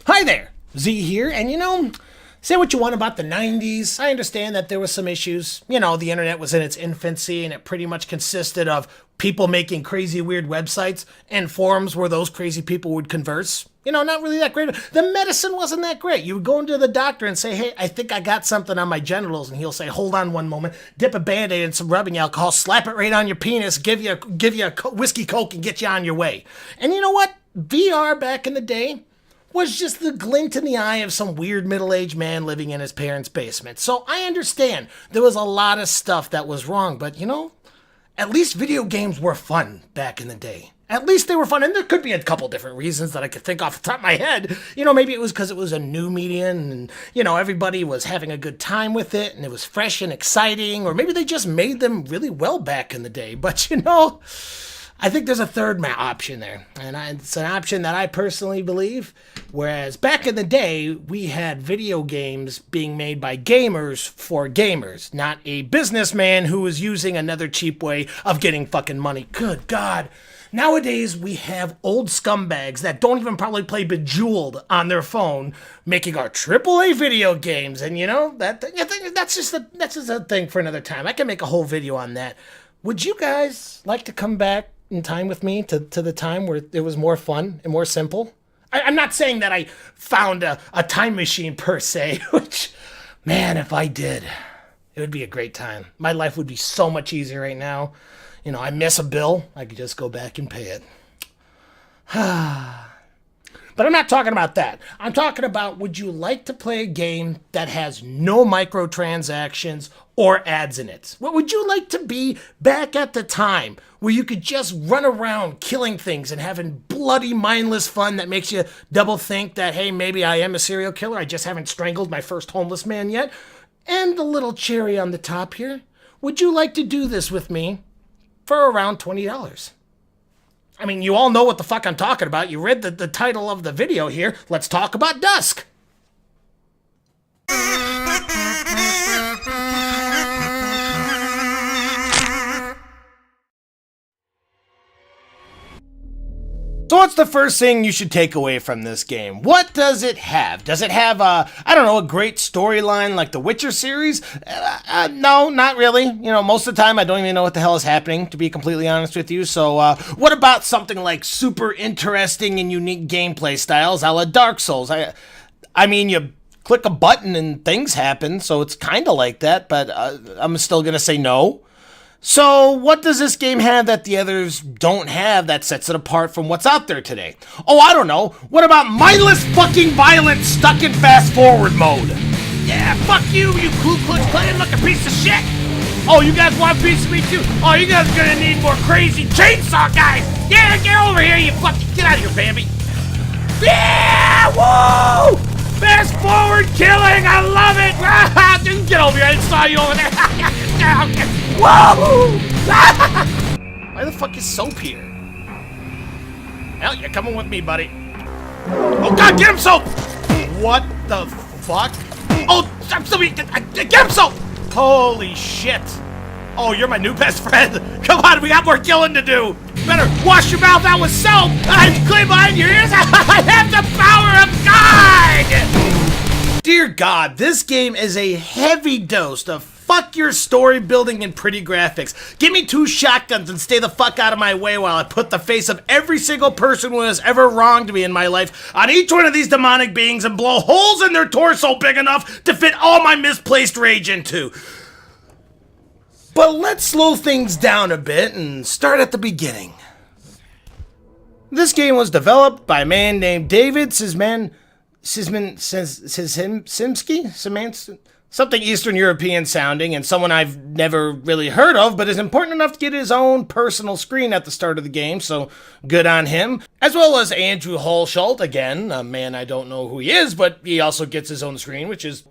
Hi there, Z here, and say what you want about the 90s. I understand that there was some issues. The internet was in its infancy, and it pretty much consisted of people making crazy, weird websites and forums where those crazy people would converse. Not really that great. The medicine wasn't that great. You would go into the doctor and say, hey, I think I got something on my genitals, and he'll say, hold on one moment, dip a Band-Aid in some rubbing alcohol, slap it right on your penis, give you a whiskey coke, and get you on your way. And you know what? VR back in the day was just the glint in the eye of some weird middle-aged man living in his parents' basement. So I understand there was a lot of stuff that was wrong, but at least video games were fun back in the day. At least they were fun, and there could be a couple different reasons that I could think off the top of my head. Maybe it was because it was a new medium, and, everybody was having a good time with it, and it was fresh and exciting, or maybe they just made them really well back in the day. But, I think there's a third option there, and it's an option that I personally believe. Whereas back in the day, we had video games being made by gamers for gamers, not a businessman who was using another cheap way of getting fucking money. Good God. Nowadays, we have old scumbags that don't even probably play Bejeweled on their phone making our AAA video games, and that's just a thing for another time. I can make a whole video on that. Would you guys like to come back in time with me to the time where it was more fun and more simple? I'm not saying that I found a time machine per se, which, man, if I did, it would be a great time. My life would be so much easier right now. I miss a bill, I could just go back and pay it. But I'm not talking about that. I'm talking about, would you like to play a game that has no microtransactions or ads in it? What would you like to be back at the time where you could just run around killing things and having bloody mindless fun that makes you double think that, hey, maybe I am a serial killer, I just haven't strangled my first homeless man yet? And the little cherry on the top here, would you like to do this with me for around $20? I mean, you all know what the fuck I'm talking about. You read the title of the video here. Let's talk about Dusk. So what's the first thing you should take away from this game? What does it have? Does it have a great storyline like the Witcher series? No, not really. Most of the time I don't even know what the hell is happening, to be completely honest with you. So what about something like super interesting and unique gameplay styles a la Dark Souls? I mean, you click a button and things happen, so it's kind of like that, but I'm still going to say no. So, what does this game have that the others don't have that sets it apart from what's out there today? Oh, I don't know. What about mindless fucking violence stuck in fast forward mode? Yeah, fuck you, you Ku Klux Klan looking piece of shit! Oh, you guys want a piece of me too? Oh, you guys are gonna need more crazy chainsaw guys! Yeah, get over here, you fucking... Get out of here, Bambi! Yeah! Woo! Fast forward killing! I love it! Just get over here, I saw you over there! Whoa! Why the fuck is Soap here? Hell, you're coming with me, buddy. Oh god, get him, Soap! What the fuck? Oh, I'm still being... Get him, Soap! Holy shit. Oh, you're my new best friend. Come on, we got more killing to do. Better wash your mouth out with soap. I'm clean behind your ears. I have the power of God! Dear God, this game is a heavy dose of fuck your story building and pretty graphics. Give me 2 shotguns and stay the fuck out of my way while I put the face of every single person who has ever wronged me in my life on each one of these demonic beings and blow holes in their torso big enough to fit all my misplaced rage into. But let's slow things down a bit and start at the beginning. This game was developed by a man named David Simski? Something Eastern European sounding, and someone I've never really heard of, but is important enough to get his own personal screen at the start of the game, so good on him. As well as Andrew Holschult, again, a man I don't know who he is, but he also gets his own screen, which is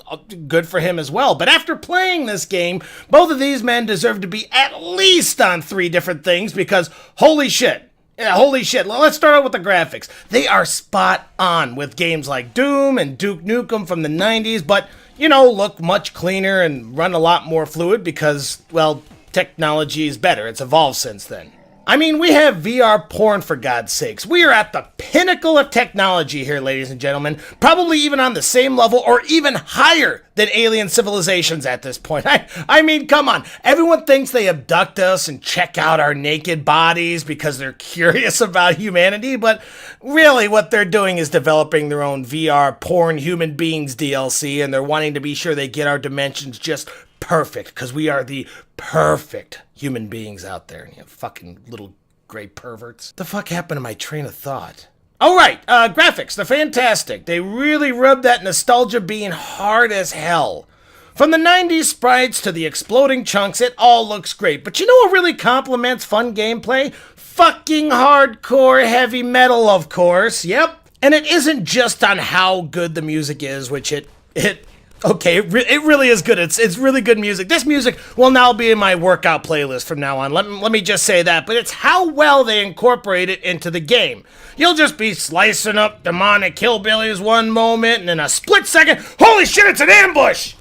good for him as well. But after playing this game, both of these men deserve to be at least on 3 different things, because holy shit. Yeah, holy shit. Let's start out with the graphics. They are spot on with games like Doom and Duke Nukem from the 90s, but look much cleaner and run a lot more fluid because, well, technology is better. It's evolved since then. I mean, we have VR porn, for God's sakes. We are at the pinnacle of technology here, ladies and gentlemen. Probably even on the same level or even higher than alien civilizations at this point. I mean, come on. Everyone thinks they abduct us and check out our naked bodies because they're curious about humanity, but really what they're doing is developing their own VR porn human beings DLC, and they're wanting to be sure they get our dimensions just perfect, because we are the perfect human beings out there. You know, fucking little gray perverts. The fuck happened to my train of thought? Oh, right. Graphics. They're fantastic. They really rub that nostalgia being hard as hell. From the 90s sprites to the exploding chunks, it all looks great. But you know what really complements fun gameplay? Fucking hardcore heavy metal, of course. Yep. And it isn't just on how good the music is, which it really is good. It's really good music. This music will now be in my workout playlist from now on. Let me just say that. But it's how well they incorporate it into the game. You'll just be slicing up demonic hillbillies one moment, and in a split second, holy shit, it's an ambush!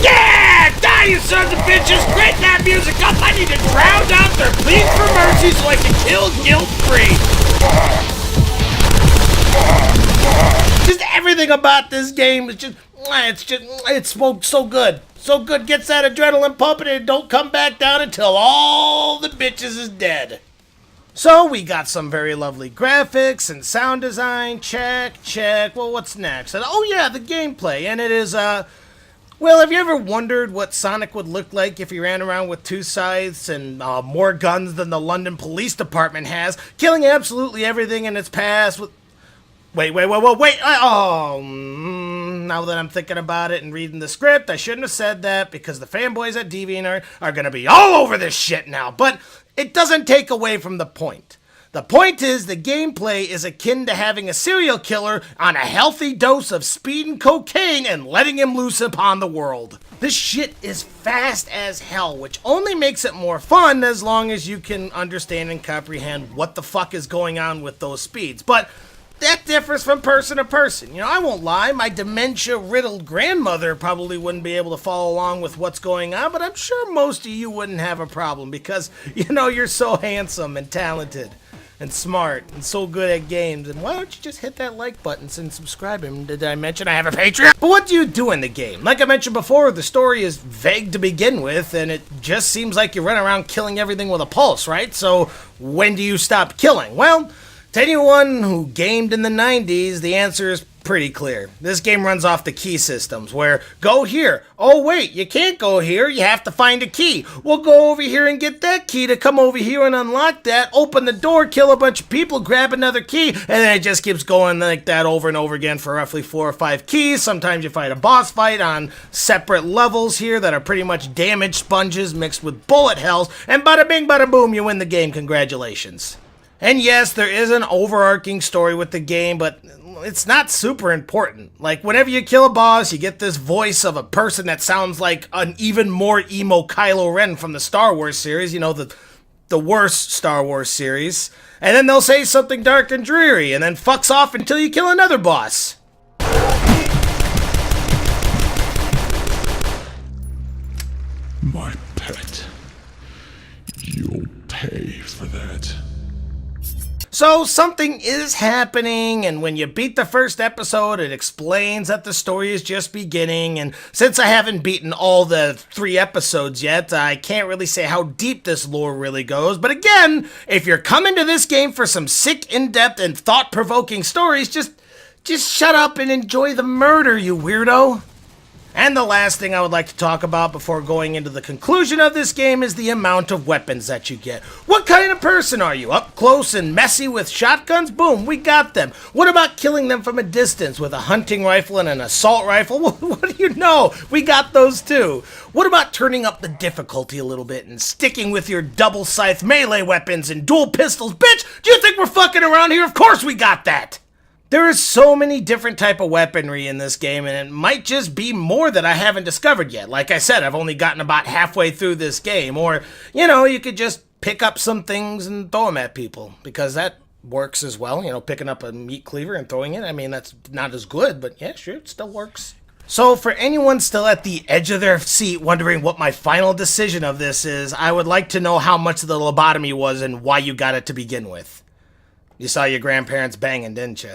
Yeah! Die, you sons of bitches! Crank that music up! I need to drown out their pleas for mercy so I can kill guilt-free! Just everything about this game is it's so good. So good, gets that adrenaline pumping and it don't come back down until all the bitches is dead. So we got some very lovely graphics and sound design, check. Well, what's next? And, oh yeah, the gameplay, and it is, well, have you ever wondered what Sonic would look like if he ran around with two scythes and more guns than the London Police Department has, killing absolutely everything in its path with... Wait. Now that I'm thinking about it and reading the script, I shouldn't have said that because the fanboys at DeviantArt are going to be all over this shit now. But it doesn't take away from the point. The point is the gameplay is akin to having a serial killer on a healthy dose of speed and cocaine and letting him loose upon the world. This shit is fast as hell, which only makes it more fun as long as you can understand and comprehend what the fuck is going on with those speeds. But that differs from person to person. You know, I won't lie, my dementia-riddled grandmother probably wouldn't be able to follow along with what's going on, but I'm sure most of you wouldn't have a problem because, you know, you're so handsome and talented and smart and so good at games. And why don't you just hit that like button and subscribe? And did I mention I have a Patreon? But what do you do in the game? Like I mentioned before, the story is vague to begin with, and it just seems like you run around killing everything with a pulse, right? So when do you stop killing? Well, to anyone who gamed in the 90s, the answer is pretty clear. This game runs off the key systems, where go here. Oh wait, you can't go here, you have to find a key. We'll go over here and get that key to come over here and unlock that, open the door, kill a bunch of people, grab another key, and then it just keeps going like that over and over again for roughly 4 or 5 keys. Sometimes you fight a boss fight on separate levels here that are pretty much damage sponges mixed with bullet hells, and bada bing bada boom, you win the game. Congratulations. And yes, there is an overarching story with the game, but it's not super important. Like, whenever you kill a boss, you get this voice of a person that sounds like an even more emo Kylo Ren from the Star Wars series, you know, the worst Star Wars series. And then they'll say something dark and dreary, and then fucks off until you kill another boss. My pet, you'll pay for that. So something is happening, and when you beat the first episode, it explains that the story is just beginning, and since I haven't beaten all the 3 episodes yet, I can't really say how deep this lore really goes. But again, if you're coming to this game for some sick, in-depth, and thought-provoking stories, just shut up and enjoy the murder, you weirdo. And the last thing I would like to talk about before going into the conclusion of this game is the amount of weapons that you get. What kind of person are you? Up close and messy with shotguns? Boom, we got them. What about killing them from a distance with a hunting rifle and an assault rifle? What do you know? We got those too. What about turning up the difficulty a little bit and sticking with your double scythe melee weapons and dual pistols? Bitch, do you think we're fucking around here? Of course we got that. There is so many different type of weaponry in this game, and it might just be more that I haven't discovered yet. Like I said, I've only gotten about halfway through this game, or, you know, you could just pick up some things and throw them at people, because that works as well. You know, picking up a meat cleaver and throwing it, I mean, that's not as good, but yeah, sure, it still works. So for anyone still at the edge of their seat wondering what my final decision of this is, I would like to know how much the lobotomy was and why you got it to begin with. You saw your grandparents banging, didn't you?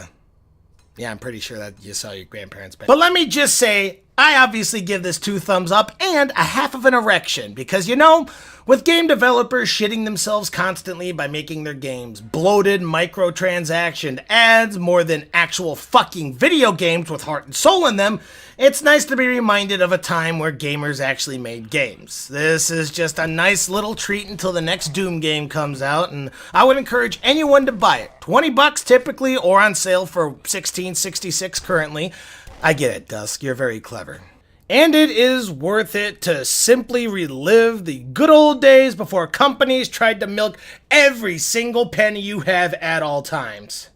Yeah, I'm pretty sure that you saw your grandparents banging. But let me just say, I obviously give this 2 thumbs up and a half of an erection because, you know, with game developers shitting themselves constantly by making their games bloated, microtransaction ads more than actual fucking video games with heart and soul in them, it's nice to be reminded of a time where gamers actually made games. This is just a nice little treat until the next Doom game comes out, and I would encourage anyone to buy it. $20 typically, or on sale for $16.66 currently. I get it, Dusk. You're very clever. And it is worth it to simply relive the good old days before companies tried to milk every single penny you have at all times.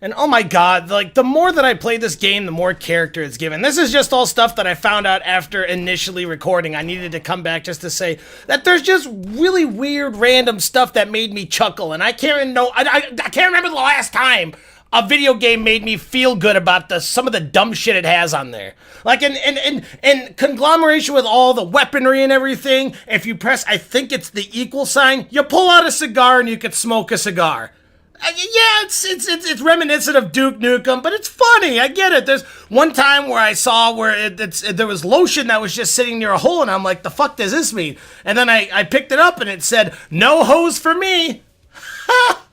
And oh my god, like, the more that I play this game, the more character it's given. This is just all stuff that I found out after initially recording. I needed to come back just to say that there's just really weird, random stuff that made me chuckle. And I can't remember the last time a video game made me feel good about some of the dumb shit it has on there. Like, in conglomeration with all the weaponry and everything, if you press, I think it's the equal sign, you pull out a cigar and you can smoke a cigar. Yeah, it's reminiscent of Duke Nukem, but it's funny. I get it. There's one time where I saw where there was lotion that was just sitting near a hole, and I'm like, the fuck does this mean? And then I picked it up, and it said, no hose for me. Ha!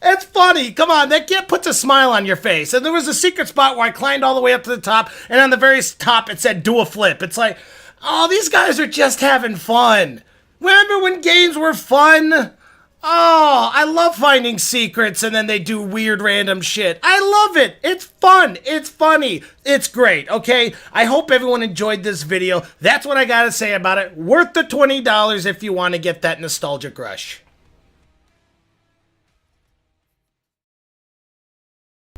It's funny. Come on, that kid puts a smile on your face. And there was a secret spot where I climbed all the way up to the top, and on the very top it said, do a flip. It's like, oh, these guys are just having fun. Remember when games were fun? Oh, I love finding secrets and then they do weird random shit. I love it. It's fun. It's funny. It's great, okay? I hope everyone enjoyed this video. That's what I gotta say about it. Worth the $20 if you want to get that nostalgic rush.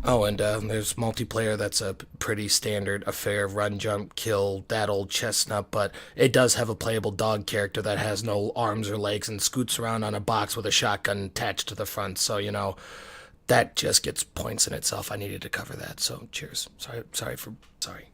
Oh, and there's multiplayer that's a pretty standard affair, run, jump, kill, that old chestnut, but it does have a playable dog character that has no arms or legs and scoots around on a box with a shotgun attached to the front, so, you know, that just gets points in itself. I needed to cover that, so cheers. Sorry.